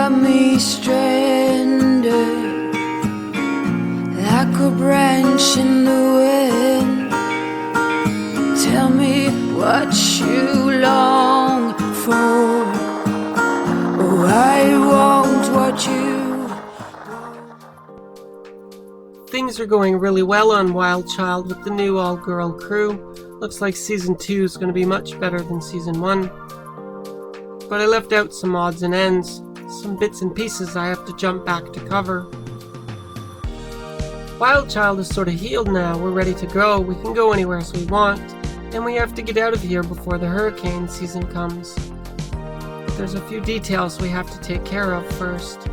got me stranded like a branch in the wind. Tell me what you long for. Oh, I won't watch you. Things are going really well on WildChild with the new all-girl crew. Looks like Season 2 is going to be much better than Season 1. But I left out some odds and ends, some bits and pieces I have to jump back to cover. WildChild is sort of healed now, we're ready to go, we can go anywhere as we want, and we have to get out of here before the hurricane season comes. But there's a few details we have to take care of first.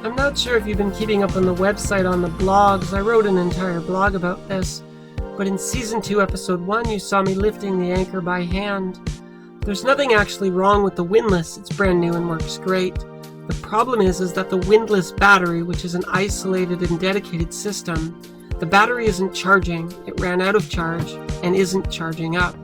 I'm not sure if you've been keeping up on the website on the blogs. I wrote an entire blog about this. But in Season 2, Episode 1, you saw me lifting the anchor by hand. There's nothing actually wrong with the windlass. It's brand new and works great. The problem is that the windlass battery, which is an isolated and dedicated system, the battery isn't charging. It ran out of charge and isn't charging up.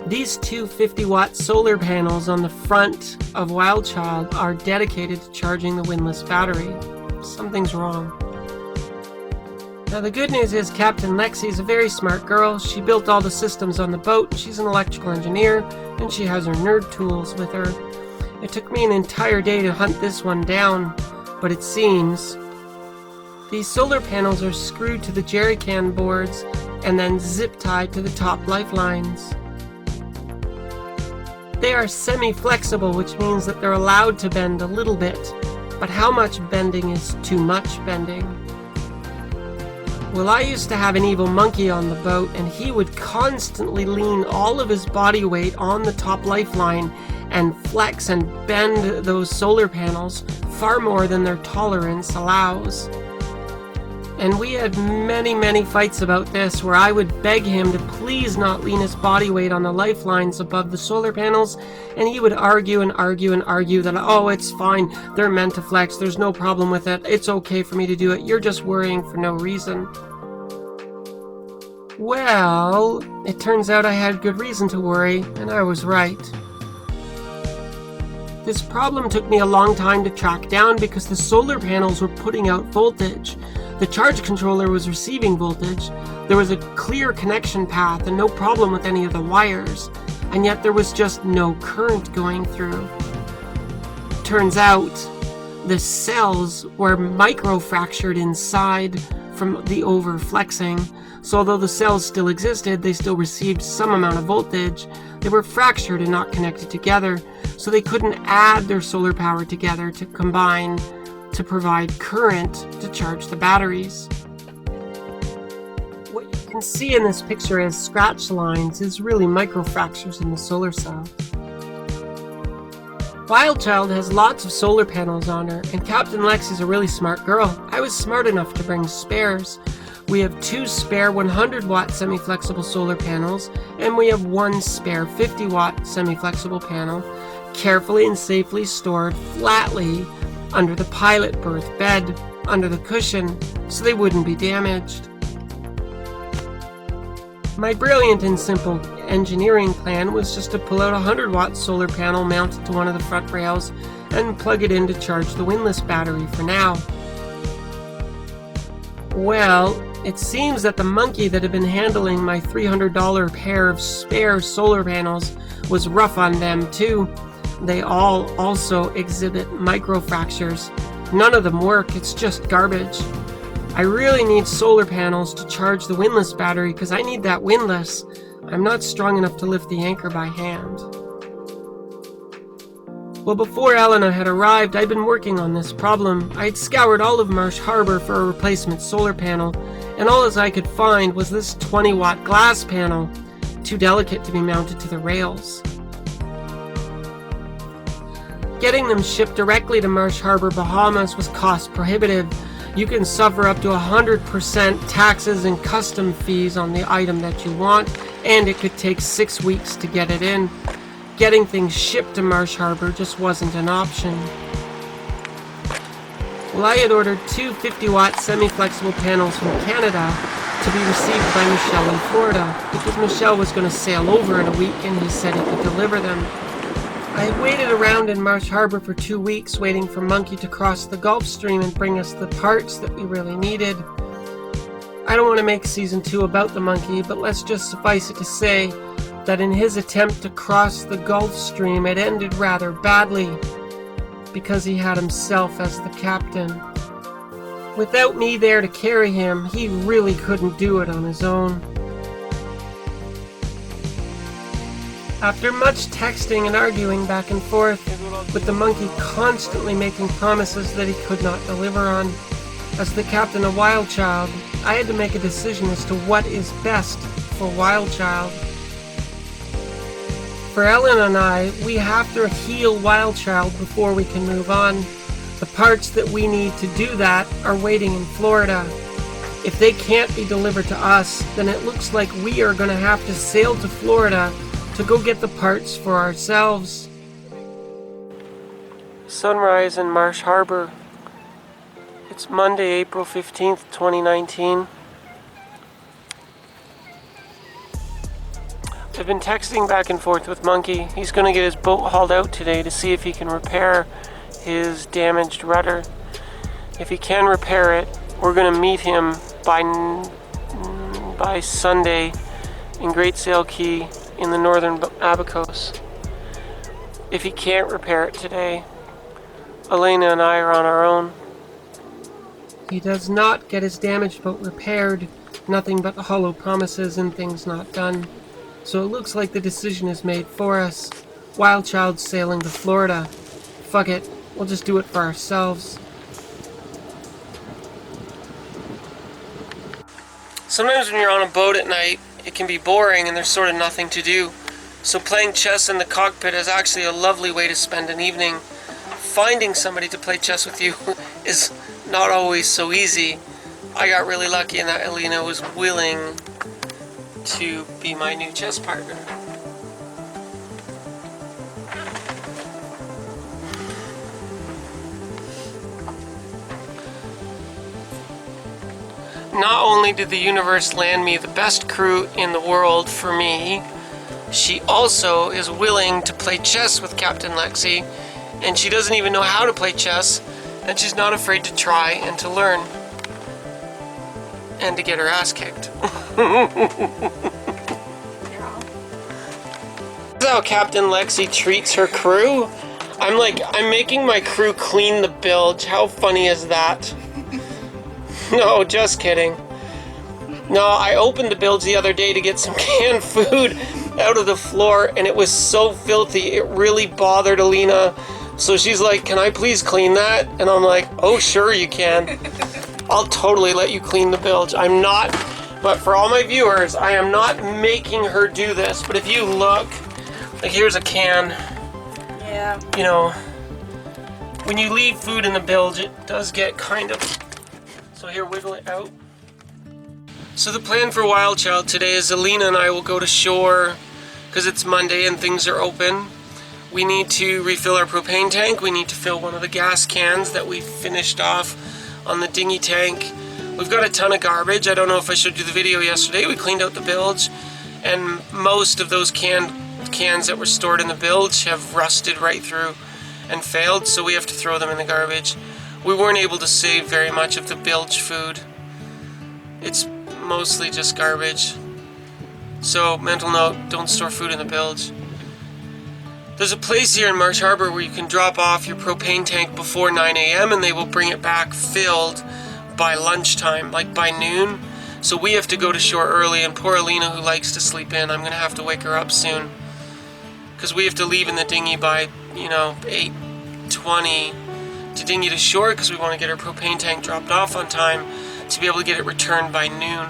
These two 50-watt solar panels on the front of WildChild are dedicated to charging the windlass battery. Something's wrong. Now the good news is Captain Lexi is a very smart girl. She built all the systems on the boat. She's an electrical engineer and she has her nerd tools with her. It took me an entire day to hunt this one down, but it seems these solar panels are screwed to the jerry can boards and then zip tied to the top lifelines. They are semi-flexible, which means that they're allowed to bend a little bit, but how much bending is too much bending? Well, I used to have an evil monkey on the boat, and he would constantly lean all of his body weight on the top lifeline and flex and bend those solar panels far more than their tolerance allows. And we had many fights about this, where I would beg him to please not lean his body weight on the lifelines above the solar panels, and he would argue that, oh, it's fine, they're meant to flex, there's no problem with it, it's okay for me to do it, you're just worrying for no reason. Well, it turns out I had good reason to worry, and I was right. This problem took me a long time to track down because the solar panels were putting out voltage. The charge controller was receiving voltage. There was a clear connection path and no problem with any of the wires, and yet there was just no current going through. Turns out the cells were microfractured inside from the overflexing, so although the cells still existed, they still received some amount of voltage. They were fractured and not connected together, so they couldn't add their solar power together to combine to provide current to charge the batteries. What you can see in this picture as scratch lines is really microfractures in the solar cell. WildChild has lots of solar panels on her, and Captain Lexi's a really smart girl. I was smart enough to bring spares. We have 2 spare 100-watt semi-flexible solar panels, and we have 1 spare 50-watt semi-flexible panel, carefully and safely stored flatly under the pilot berth bed, under the cushion, so they wouldn't be damaged. My brilliant and simple engineering plan was just to pull out a 100-watt solar panel mounted to one of the front rails and plug it in to charge the windlass battery for now. Well, it seems that the monkey that had been handling my $300 pair of spare solar panels was rough on them too. They all also exhibit microfractures. None of them work, it's just garbage. I really need solar panels to charge the windlass battery because I need that windlass. I'm not strong enough to lift the anchor by hand. Well, before Elena had arrived, I'd been working on this problem. I'd scoured all of Marsh Harbor for a replacement solar panel, and all as I could find was this 20-watt glass panel, too delicate to be mounted to the rails. Getting them shipped directly to Marsh Harbor, Bahamas was cost prohibitive. You can suffer up to 100% taxes and custom fees on the item that you want, and it could take 6 weeks to get it in. Getting things shipped to Marsh Harbor just wasn't an option. Well, I had ordered 2 50-watt semi-flexible panels from Canada to be received by Michelle in Florida, because Michelle was going to sail over in a week and he said he could deliver them. I waited around in Marsh Harbor for 2 weeks waiting for Monkey to cross the Gulf Stream and bring us the parts that we really needed. I don't want to make season 2 about the monkey, but let's just suffice it to say that in his attempt to cross the Gulf Stream, it ended rather badly because he had himself as the captain. Without me there to carry him, he really couldn't do it on his own. After much texting and arguing back and forth, with the monkey constantly making promises that he could not deliver on, as the captain of WildChild, I had to make a decision as to what is best for WildChild. For Ellen and I, we have to heal WildChild before we can move on. The parts that we need to do that are waiting in Florida. If they can't be delivered to us, then it looks like we are going to have to sail to Florida to go get the parts for ourselves. Sunrise in Marsh Harbor. It's Monday, April 15th, 2019. I've been texting back and forth with Monkey. He's going to get his boat hauled out today to see if he can repair his damaged rudder. If he can repair it, we're going to meet him by Sunday in Great Sail Key in the northern Abacos. If he can't repair it today, Elena and I are on our own. He does not get his damaged boat repaired, nothing but hollow promises and things not done. So it looks like the decision is made for us. WildChild's sailing to Florida. Fuck it, we'll just do it for ourselves. Sometimes when you're on a boat at night, it can be boring and there's sort of nothing to do. So playing chess in the cockpit is actually a lovely way to spend an evening. Finding somebody to play chess with you is not always so easy. I got really lucky in that Elena was willing to be my new chess partner. Not only did the universe land me the best crew in the world for me, she also is willing to play chess with Captain Lexi, and she doesn't even know how to play chess, and she's not afraid to try and to learn. And to get her ass kicked. This is how Captain Lexi treats her crew. I'm making my crew clean the bilge. How funny is that? No, just kidding. No, I opened the bilge the other day to get some canned food out of the floor, and it was so filthy, it really bothered Alina. So she's like, can I please clean that? And I'm like, oh, sure you can. I'll totally let you clean the bilge. I'm not, but for all my viewers, I am not making her do this. But if you look, like here's a can. Yeah. You know, when you leave food in the bilge, it does get kind of... So here, wiggle it out. So the plan for WildChild today is Alina and I will go to shore because it's Monday and things are open. We need to refill our propane tank. We need to fill one of the gas cans that we finished off on the dinghy tank. We've got a ton of garbage. I don't know if I showed you the video yesterday. We cleaned out the bilge, and most of those cans that were stored in the bilge have rusted right through and failed, so we have to throw them in the garbage. We weren't able to save very much of the bilge food. It's mostly just garbage. So, mental note, don't store food in the bilge. There's a place here in Marsh Harbor where you can drop off your propane tank before 9 a.m. and they will bring it back filled by lunchtime, like by noon. So we have to go to shore early, and poor Alina, who likes to sleep in, I'm going to have to wake her up soon. Because we have to leave in the dinghy by, 8:20 to dinghy to shore because we want to get our propane tank dropped off on time to be able to get it returned by noon.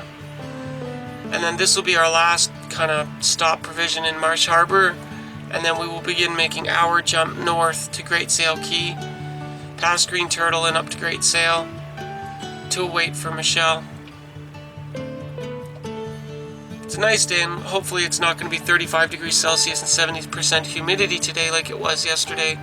And then this will be our last kind of stop provision in Marsh Harbor, and then we will begin making our jump north to Great Sail Key, past Green Turtle and up to Great Sail to await for Michelle. It's a nice day, and hopefully it's not going to be 35 degrees Celsius and 70% humidity today like it was yesterday.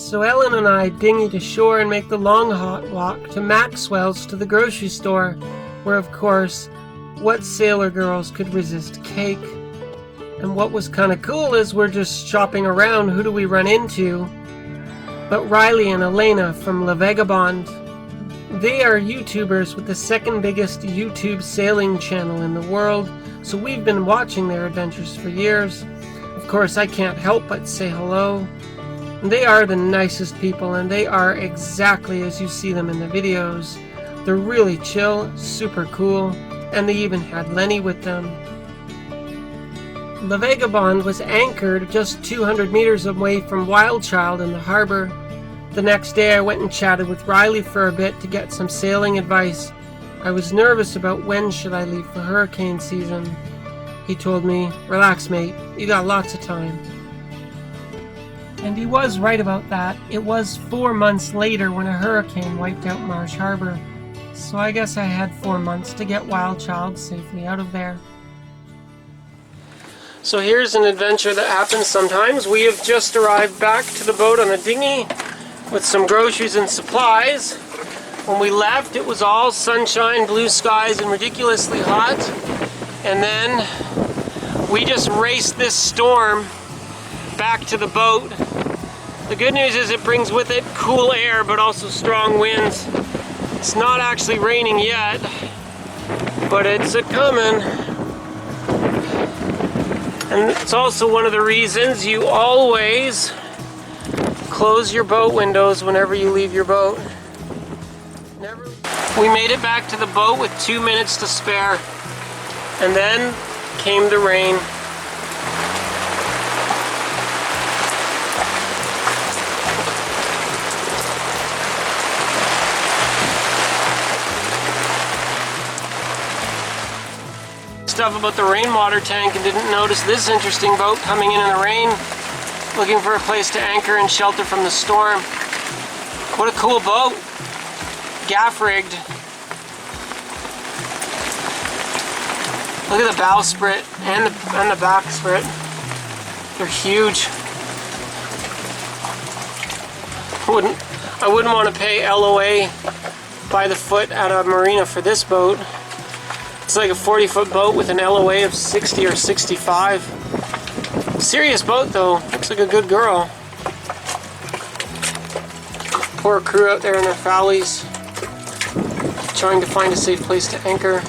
So Ellen and I dinghy to shore and make the long hot walk to Maxwell's to the grocery store, where of course, what sailor girls could resist cake? And what was kind of cool is we're just shopping around, who do we run into? But Riley and Elena from La Vagabond. They are YouTubers with the second biggest YouTube sailing channel in the world, so we've been watching their adventures for years. Of course, I can't help but say hello. They are the nicest people, and they are exactly as you see them in the videos. They're really chill, super cool, and they even had Lenny with them. The Vagabond was anchored just 200 meters away from WildChild in the harbor. The next day I went and chatted with Riley for a bit to get some sailing advice. I was nervous about when should I leave for hurricane season. He told me, "Relax, mate, you got lots of time." And he was right about that. It was 4 months later when a hurricane wiped out Marsh Harbor. So I guess I had 4 months to get WildChild safely out of there. So here's an adventure that happens sometimes. We have just arrived back to the boat on a dinghy with some groceries and supplies. When we left, it was all sunshine, blue skies, and ridiculously hot. And then we just raced this storm back to the boat. The good news is it brings with it cool air, but also strong winds. It's not actually raining yet, but it's a-coming. And it's also one of the reasons you always close your boat windows whenever you leave your boat. We made it back to the boat with 2 minutes to spare, and then came the rain. Stuff about the rainwater tank and didn't notice this interesting boat coming in the rain, looking for a place to anchor and shelter from the storm. What a cool boat. Gaff rigged. Look at the bowsprit and the backsprit. They're huge. I wouldn't want to pay LOA by the foot at a marina for this boat. It's like a 40-foot boat with an LOA of 60 or 65. Serious boat though. Looks like a good girl. Poor crew out there in their follies, trying to find a safe place to anchor.